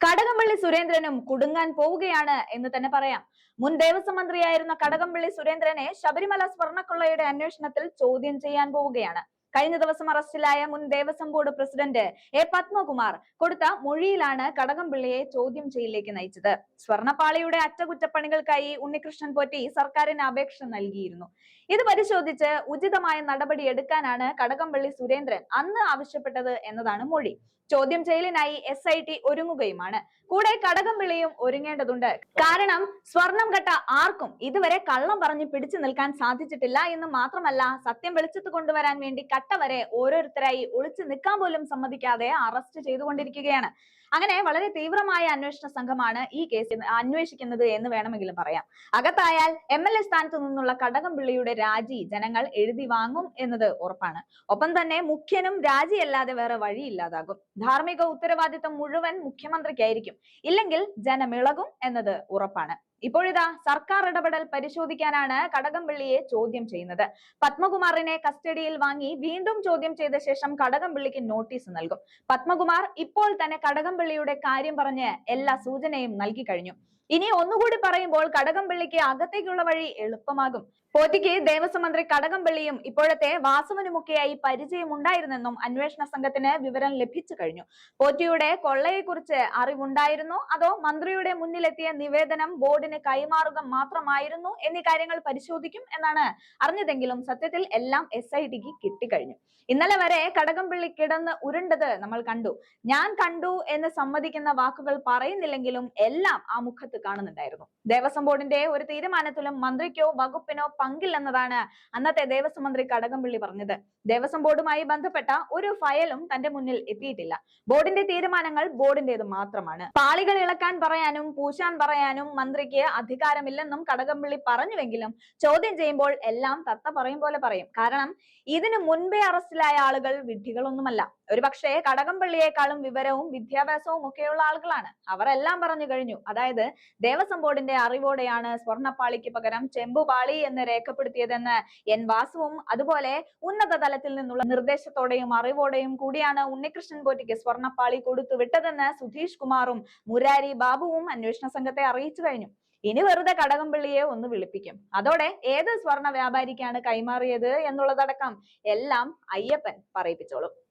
കടകംപള്ളി സുരേന്ദ്രനും കുടുങ്ങാൻ പോവുകയാണ് എന്ന് തന്നെ പറയാം. മുൻ ദേവസ്വം മന്ത്രിയായിരുന്ന കടകംപള്ളി സുരേന്ദ്രനെ ശബരിമല സ്വർണ്ണക്കൊള്ളയുടെ അന്വേഷണത്തിൽ ചോദ്യം ചെയ്യാൻ പോവുകയാണ്. കഴിഞ്ഞ ദിവസം അറസ്റ്റിലായ മുൻ ദേവസ്വം ബോർഡ് പ്രസിഡന്റ് പത്മകുമാർ കൊടുത്ത മൊഴിയിലാണ് കടകംപള്ളിയെ ചോദ്യം ചെയ്യലിലേക്ക് നയിച്ചത്. സ്വർണ്ണപ്പാളിയുടെ അറ്റകുറ്റപ്പണികൾക്കായി ഉണ്ണികൃഷ്ണൻ പോറ്റി സർക്കാരിന് അപേക്ഷ നൽകിയിരുന്നു. ഇത് പരിശോധിച്ച് ഉചിതമായ നടപടി എടുക്കാനാണ് കടകംപള്ളി സുരേന്ദ്രൻ അന്ന് ആവശ്യപ്പെട്ടത് എന്നതാണ് മൊഴി. ചോദ്യം ചെയ്യലിനായി SIT ഒരുങ്ങുകയുമാണ്. കൂടെ കടകംപള്ളിയും ഒരുങ്ങേണ്ടതുണ്ട്. കാരണം സ്വർണം കെട്ട ആർക്കും ഇതുവരെ കള്ളം പറഞ്ഞ് പിടിച്ചു നിൽക്കാൻ സാധിച്ചിട്ടില്ല എന്ന് മാത്രമല്ല, സത്യം വെളിച്ചത്ത് കൊണ്ടുവരാൻ വേണ്ടി കട്ട വരെ ഓരോരുത്തരായി ഒളിച്ചു നിൽക്കാൻ പോലും സമ്മതിക്കാതെ അറസ്റ്റ് ചെയ്തുകൊണ്ടിരിക്കുകയാണ്. അങ്ങനെ വളരെ തീവ്രമായ അന്വേഷണ സംഘമാണ് ഈ കേസ് അന്വേഷിക്കുന്നത് എന്ന് വേണമെങ്കിലും പറയാം. അകത്തായാൽ MLA സ്ഥാനത്ത് നിന്നുള്ള കടകംപള്ളിയുടെ രാജി ജനങ്ങൾ എഴുതി വാങ്ങും എന്നത് ഉറപ്പാണ്. ഒപ്പം തന്നെ മുഖ്യനും രാജിയല്ലാതെ വേറെ വഴിയില്ലാതാകും. ധാർമ്മിക ഉത്തരവാദിത്വം മുഴുവൻ മുഖ്യമന്ത്രിക്കായിരിക്കും. ഇല്ലെങ്കിൽ ജനമിളകും എന്നത് ഉറപ്പാണ്. ഇപ്പോഴിതാ സർക്കാർ ഇടപെടൽ പരിശോധിക്കാനാണ് കടകംപള്ളിയെ ചോദ്യം ചെയ്യുന്നത്. പത്മകുമാറിനെ കസ്റ്റഡിയിൽ വാങ്ങി വീണ്ടും ചോദ്യം ചെയ്ത ശേഷം കടകംപള്ളിക്ക് നോട്ടീസ് നൽകും. പത്മകുമാർ ഇപ്പോൾ തന്നെ കടകംപള്ളിയുടെ കാര്യം പറഞ്ഞ് എല്ലാ സൂചനയും നൽകി കഴിഞ്ഞു. ഇനി ഒന്നുകൂടി പറയുമ്പോൾ കടകംപള്ളിക്ക് അകത്തേക്കുള്ള വഴി എളുപ്പമാകും. പോറ്റിക്ക് ദേവസ്വം മന്ത്രി കടകംപള്ളിയും ഇപ്പോഴത്തെ വാസവനുമൊക്കെയായി പരിചയമുണ്ടായിരുന്നെന്നും അന്വേഷണ സംഘത്തിന് വിവരം ലഭിച്ചു കഴിഞ്ഞു. പോറ്റിയുടെ കൊള്ളയെക്കുറിച്ച് അറിവുണ്ടായിരുന്നോ അതോ മന്ത്രിയുടെ മുന്നിലെത്തിയ നിവേദനം ബോർഡിന് കൈമാറുക മാത്രമായിരുന്നു എന്നീ കാര്യങ്ങൾ പരിശോധിക്കും എന്നാണ് അറിഞ്ഞതെങ്കിലും സത്യത്തിൽ എല്ലാം SITക്ക് കിട്ടിക്കഴിഞ്ഞു. ഇന്നലെ വരെ കടകംപള്ളി കിടന്ന് ഉരുണ്ടത് നമ്മൾ കണ്ടു. ഞാൻ കണ്ടു എന്ന് സമ്മതിക്കുന്ന വാക്കുകൾ പറയുന്നില്ലെങ്കിലും എല്ലാം ആ മുഖത്ത് കാണുന്നുണ്ടായിരുന്നു. ദേവസ്വം ബോർഡിന്റെ ഒരു തീരുമാനത്തിലും മന്ത്രിക്കോ വകുപ്പിനോ പങ്കില്ലെന്നതാണ് അന്നത്തെ ദേവസ്വം മന്ത്രി കടകംപള്ളി പറഞ്ഞത്. ദേവസ്വം ബോർഡുമായി ബന്ധപ്പെട്ട ഒരു ഫയലും തന്റെ മുന്നിൽ എത്തിയിട്ടില്ല. ബോർഡിന്റെ തീരുമാനങ്ങൾ ബോർഡിന്റേത് മാത്രമാണ്. പാളികൾ ഇളക്കാൻ പറയാനും പൂശാൻ പറയാനും മന്ത്രിക്ക് അധികാരമില്ലെന്നും കടകംപള്ളി പറഞ്ഞുവെങ്കിലും ചോദ്യം ചെയ്യുമ്പോൾ എല്ലാം തത്ത പറയും പോലെ പറയും. കാരണം ഇതിനു മുൻപേ അറസ്റ്റിലായ ആളുകൾ വിഡ്ഢികളൊന്നുമല്ല. ഒരു പക്ഷേ കടകംപള്ളിയെക്കാളും വിവരവും വിദ്യാഭ്യാസവും ഒക്കെയുള്ള ആളുകളാണ്. അവർ എല്ലാം പറഞ്ഞു കഴിഞ്ഞു. അതായത് ദേവസ്വം ബോർഡിന്റെ അറിവോടെയാണ് സ്വർണ്ണപ്പാളിക്ക് പകരം ചെമ്പുപാളി എന്ന് രേഖപ്പെടുത്തിയതെന്ന് N വാസുവും അതുപോലെ ഉന്നത തലത്തിൽ നിന്നുള്ള നിർദ്ദേശത്തോടെയും അറിവോടെയും കൂടിയാണ് ഉണ്ണികൃഷ്ണൻ പോറ്റിക്ക് സ്വർണ്ണപ്പാളി കൊടുത്തു വിട്ടതെന്ന് സുധീഷ് കുമാറും മുരാരി ബാബുവും അന്വേഷണ സംഘത്തെ അറിയിച്ചു കഴിഞ്ഞു. ഇനി വെറുതെ കടകംപള്ളിയെ ഒന്ന് വിളിപ്പിക്കും. അതോടെ ഏത് സ്വർണ്ണ വ്യാപാരിക്കാണ് കൈമാറിയത് എന്നുള്ളതടക്കം എല്ലാം അയ്യപ്പൻ പറയിപ്പിച്ചോളും.